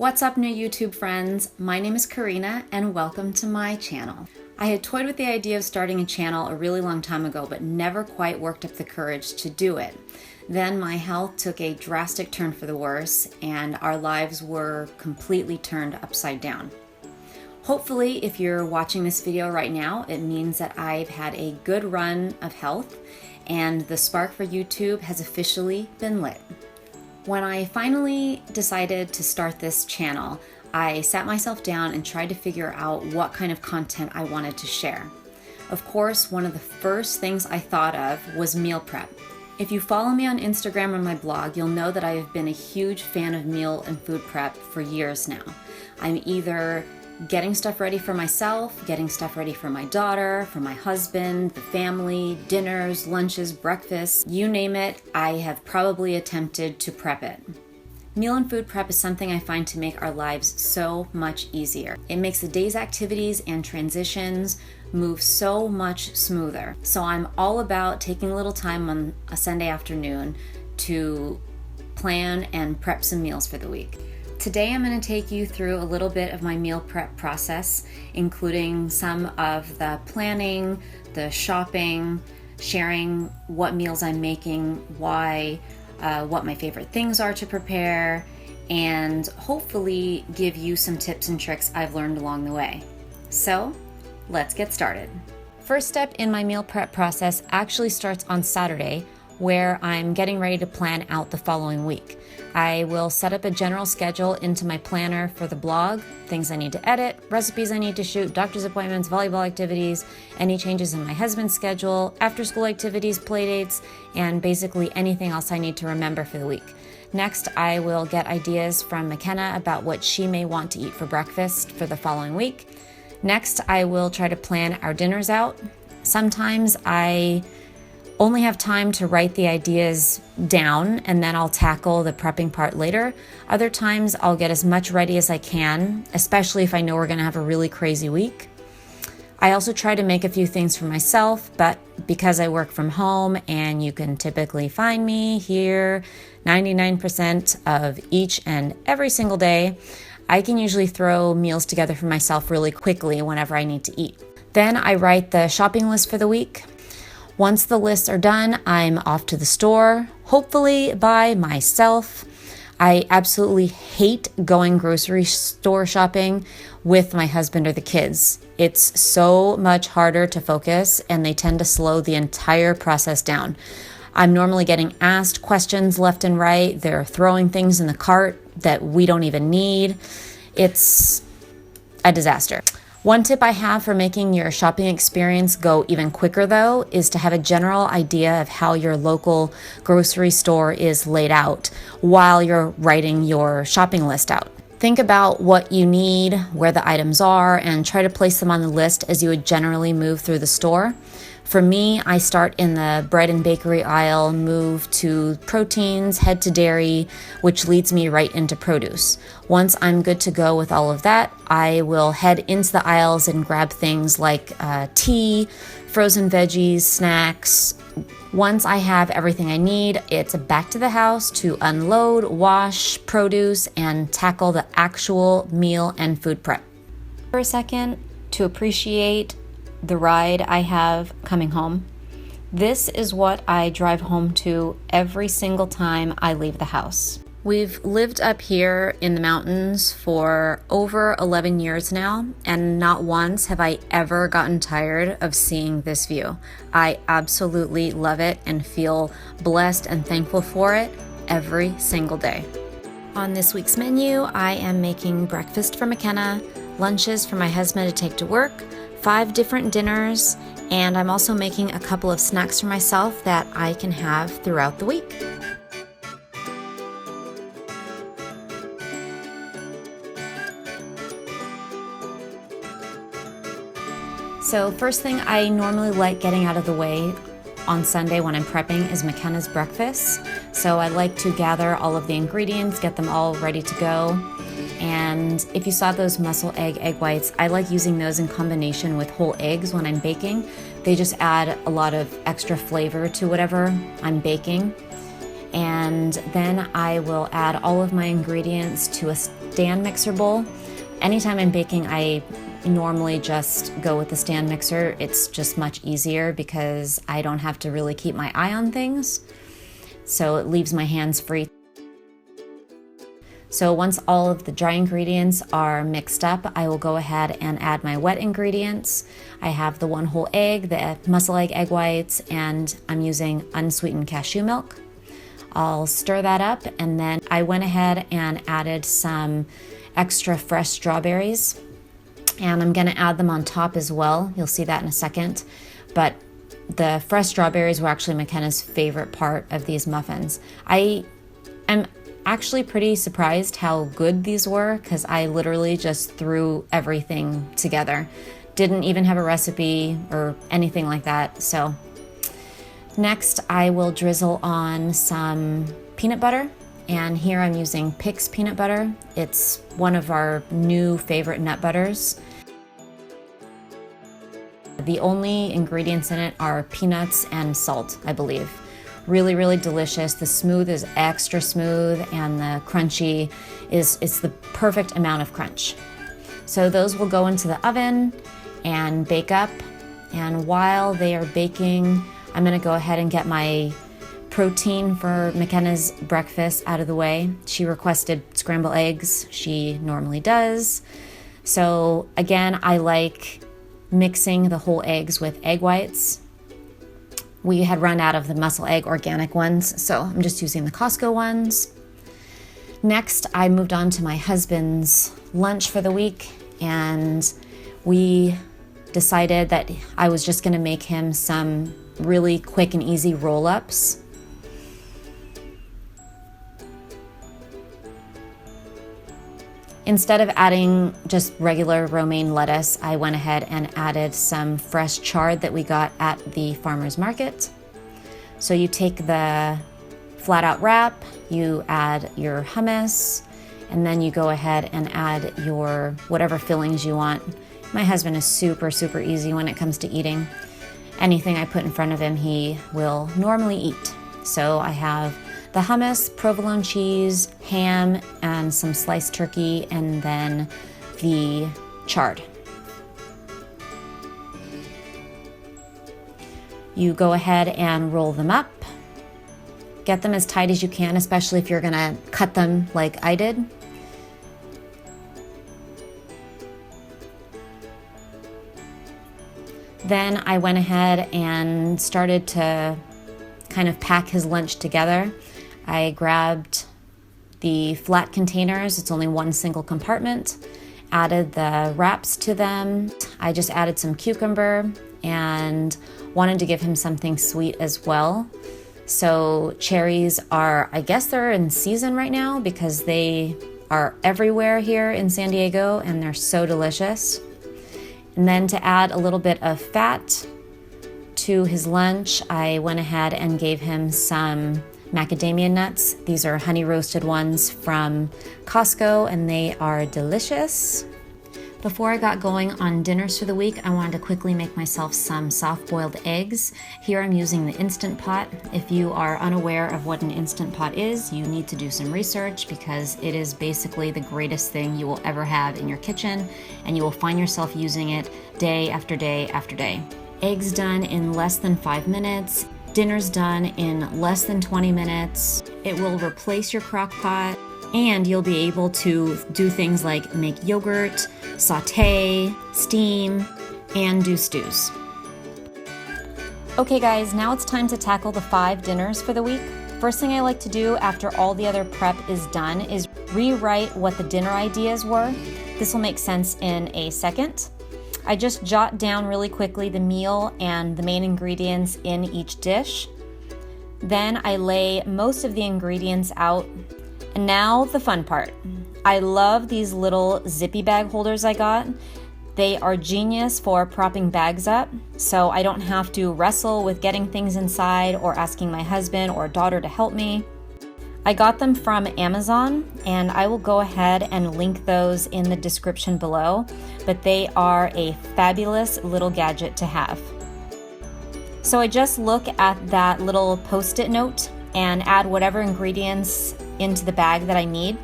What's up, new YouTube friends? My name is Corina and welcome to my channel. I had toyed with the idea of starting a channel a really long time ago, but never quite worked up the courage to do it. Then my health took a drastic turn for the worse and our lives were completely turned upside down. Hopefully, if you're watching this video right now, it means that I've had a good run of health and the spark for YouTube has officially been lit. When I finally decided to start this channel, I sat myself down and tried to figure out what kind of content I wanted to share. Of course, one of the first things I thought of was meal prep. If you follow me on Instagram or my blog, you'll know that I have been a huge fan of meal and food prep for years now. I'm either getting stuff ready for myself, getting stuff ready for my daughter, for my husband, the family, dinners, lunches, breakfasts, you name it, I have probably attempted to prep it. Meal and food prep is something I find to make our lives so much easier. It makes the day's activities and transitions move so much smoother. So I'm all about taking a little time on a Sunday afternoon to plan and prep some meals for the week. Today I'm going to take you through a little bit of my meal prep process, including some of the planning, the shopping, sharing what meals I'm making, why, what my favorite things are to prepare, and hopefully give you some tips and tricks I've learned along the way. So let's get started. First step in my meal prep process actually starts on Saturday, where I'm getting ready to plan out the following week. I will set up a general schedule into my planner for the blog, things I need to edit, recipes I need to shoot, doctor's appointments, volleyball activities, any changes in my husband's schedule, after school activities, play dates, and basically anything else I need to remember for the week. Next, I will get ideas from McKenna about what she may want to eat for breakfast for the following week. Next, I will try to plan our dinners out. Sometimes I only have time to write the ideas down and then I'll tackle the prepping part later. Other times I'll get as much ready as I can, especially if I know we're gonna have a really crazy week. I also try to make a few things for myself, but because I work from home and you can typically find me here 99% of each and every single day, I can usually throw meals together for myself really quickly whenever I need to eat. Then I write the shopping list for the week. Once the lists are done, I'm off to the store, hopefully by myself. I absolutely hate going grocery store shopping with my husband or the kids. It's so much harder to focus and they tend to slow the entire process down. I'm normally getting asked questions left and right. They're throwing things in the cart that we don't even need. It's a disaster. One tip I have for making your shopping experience go even quicker, though, is to have a general idea of how your local grocery store is laid out while you're writing your shopping list out. Think about what you need, where the items are, and try to place them on the list as you would generally move through the store. For me, I start in the bread and bakery aisle, move to proteins, head to dairy, which leads me right into produce. Once I'm good to go with all of that, I will head into the aisles and grab things like tea, frozen veggies, snacks. Once I have everything I need, it's back to the house to unload, wash produce, and tackle the actual meal and food prep. For a second, to appreciate the ride I have coming home. This is what I drive home to every single time I leave the house. We've lived up here in the mountains for over 11 years now, and not once have I ever gotten tired of seeing this view. I absolutely love it and feel blessed and thankful for it every single day. On this week's menu, I am making breakfast for McKenna, lunches for my husband to take to work, 5 different dinners, and I'm also making a couple of snacks for myself that I can have throughout the week. So first thing I normally like getting out of the way on Sunday when I'm prepping is McKenna's breakfast. So I like to gather all of the ingredients, get them all ready to go. And if you saw those muscle egg whites, I like using those in combination with whole eggs when I'm baking. They just add a lot of extra flavor to whatever I'm baking. And then I will add all of my ingredients to a stand mixer bowl. Anytime I'm baking, I normally just go with the stand mixer. It's just much easier because I don't have to really keep my eye on things. So it leaves my hands free. So once all of the dry ingredients are mixed up, I will go ahead and add my wet ingredients. I have the 1 whole egg, the muscle egg whites, and I'm using unsweetened cashew milk. I'll stir that up, and then I went ahead and added some extra fresh strawberries, and I'm gonna add them on top as well. You'll see that in a second. But the fresh strawberries were actually McKenna's favorite part of these muffins. I am actually pretty surprised how good these were because I literally just threw everything together. Didn't even have a recipe or anything like that. So next I will drizzle on some peanut butter, and here I'm using Pix peanut butter. It's one of our new favorite nut butters. The only ingredients in it are peanuts and salt, I believe. Really, really delicious. The smooth is extra smooth, and the crunchy it's the perfect amount of crunch. So those will go into the oven and bake up. And while they are baking, I'm gonna go ahead and get my protein for McKenna's breakfast out of the way. She requested scrambled eggs. She normally does. So again, I like mixing the whole eggs with egg whites. We had run out of the muscle egg organic ones, so I'm just using the Costco ones. Next, I moved on to my husband's lunch for the week, and we decided that I was just gonna make him some really quick and easy roll-ups. Instead of adding just regular romaine lettuce, I went ahead and added some fresh chard that we got at the farmer's market. So you take the flat out wrap, you add your hummus, and then you go ahead and add your whatever fillings you want. My husband is super, super easy when it comes to eating. Anything I put in front of him, he will normally eat. So I have the hummus, provolone cheese, ham, and some sliced turkey, and then the chard. You go ahead and roll them up. Get them as tight as you can, especially if you're gonna cut them like I did. Then I went ahead and started to kind of pack his lunch together. I grabbed the flat containers, it's only one single compartment, added the wraps to them. I just added some cucumber and wanted to give him something sweet as well. So cherries are, I guess they're in season right now because they are everywhere here in San Diego and they're so delicious. And then to add a little bit of fat to his lunch, I went ahead and gave him some macadamia nuts. These are honey roasted ones from Costco and they are delicious. Before I got going on dinners for the week, I wanted to quickly make myself some soft-boiled eggs. Here I'm using the Instant Pot. If you are unaware of what an Instant Pot is, you need to do some research because it is basically the greatest thing you will ever have in your kitchen, and you will find yourself using it day after day after day. Eggs done in less than 5 minutes. Dinner's done in less than 20 minutes. It will replace your crock pot, and you'll be able to do things like make yogurt, saute, steam, and do stews. Okay guys, now it's time to tackle the 5 dinners for the week. First thing I like to do after all the other prep is done is rewrite what the dinner ideas were. This will make sense in a second. I just jot down really quickly the meal and the main ingredients in each dish. Then I lay most of the ingredients out. And now the fun part. I love these little zippy bag holders I got. They are genius for propping bags up, so I don't have to wrestle with getting things inside or asking my husband or daughter to help me. I got them from Amazon, and I will go ahead and link those in the description below, but they are a fabulous little gadget to have. So I just look at that little post-it note and add whatever ingredients into the bag that I need.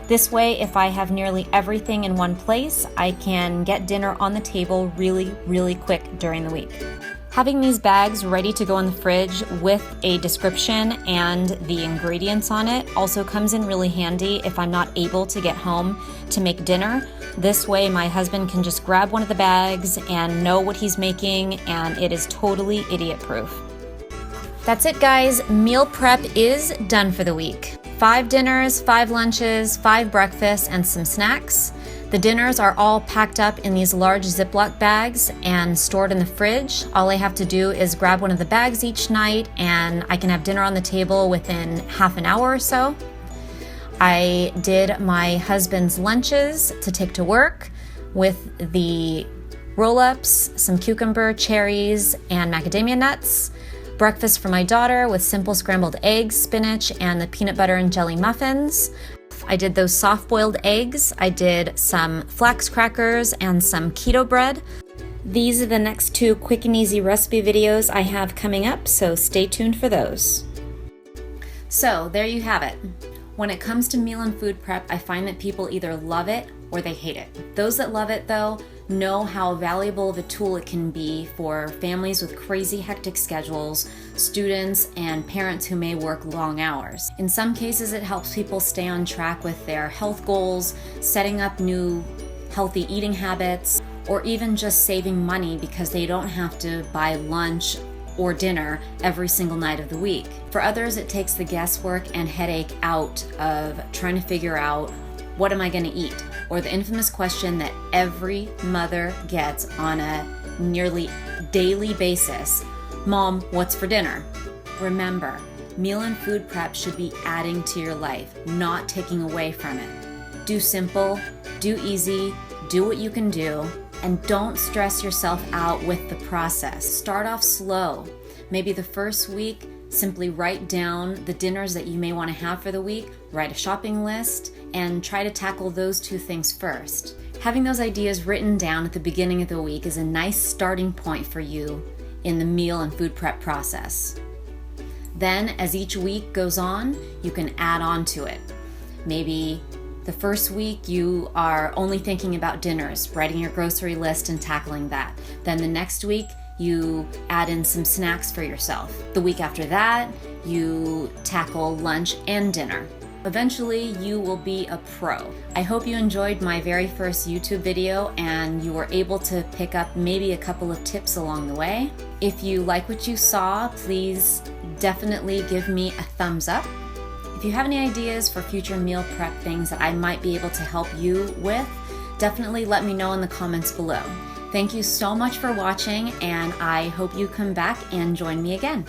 This way, if I have nearly everything in one place, I can get dinner on the table really quick during the week. Having these bags ready to go in the fridge with a description and the ingredients on it also comes in really handy if I'm not able to get home to make dinner. This way my husband can just grab one of the bags and know what he's making, and it is totally idiot-proof. That's it, guys. Meal prep is done for the week. 5 dinners, 5 lunches, 5 breakfasts, and some snacks. The dinners are all packed up in these large Ziploc bags and stored in the fridge. All I have to do is grab one of the bags each night and I can have dinner on the table within half an hour or so. I did my husband's lunches to take to work with the roll-ups, some cucumber, cherries, and macadamia nuts. Breakfast for my daughter with simple scrambled eggs, spinach, and the peanut butter and jelly muffins. I did those soft-boiled eggs. I did some flax crackers and some keto bread. These are the next 2 quick and easy recipe videos I have coming up, so stay tuned for those. So there you have it. When it comes to meal and food prep, I find that people either love it or they hate it. Those that love it, though, know how valuable of a tool it can be for families with crazy hectic schedules, students, and parents who may work long hours. In some cases, it helps people stay on track with their health goals, setting up new healthy eating habits, or even just saving money because they don't have to buy lunch or dinner every single night of the week. For others, it takes the guesswork and headache out of trying to figure out, what am I going to eat? Or the infamous question that every mother gets on a nearly daily basis, Mom, what's for dinner? Remember, meal and food prep should be adding to your life, not taking away from it. Do simple, do easy, do what you can do, and don't stress yourself out with the process. Start off slow. Maybe the first week, simply write down the dinners that you may want to have for the week, write a shopping list, and try to tackle those 2 things first. Having those ideas written down at the beginning of the week is a nice starting point for you in the meal and food prep process. Then, as each week goes on, you can add on to it. Maybe the first week you are only thinking about dinners, writing your grocery list and tackling that. Then the next week, you add in some snacks for yourself. The week after that, you tackle lunch and dinner. Eventually, you will be a pro. I hope you enjoyed my very first YouTube video and you were able to pick up maybe a couple of tips along the way. If you like what you saw, please definitely give me a thumbs up. If you have any ideas for future meal prep things that I might be able to help you with, definitely let me know in the comments below. Thank you so much for watching, and I hope you come back and join me again.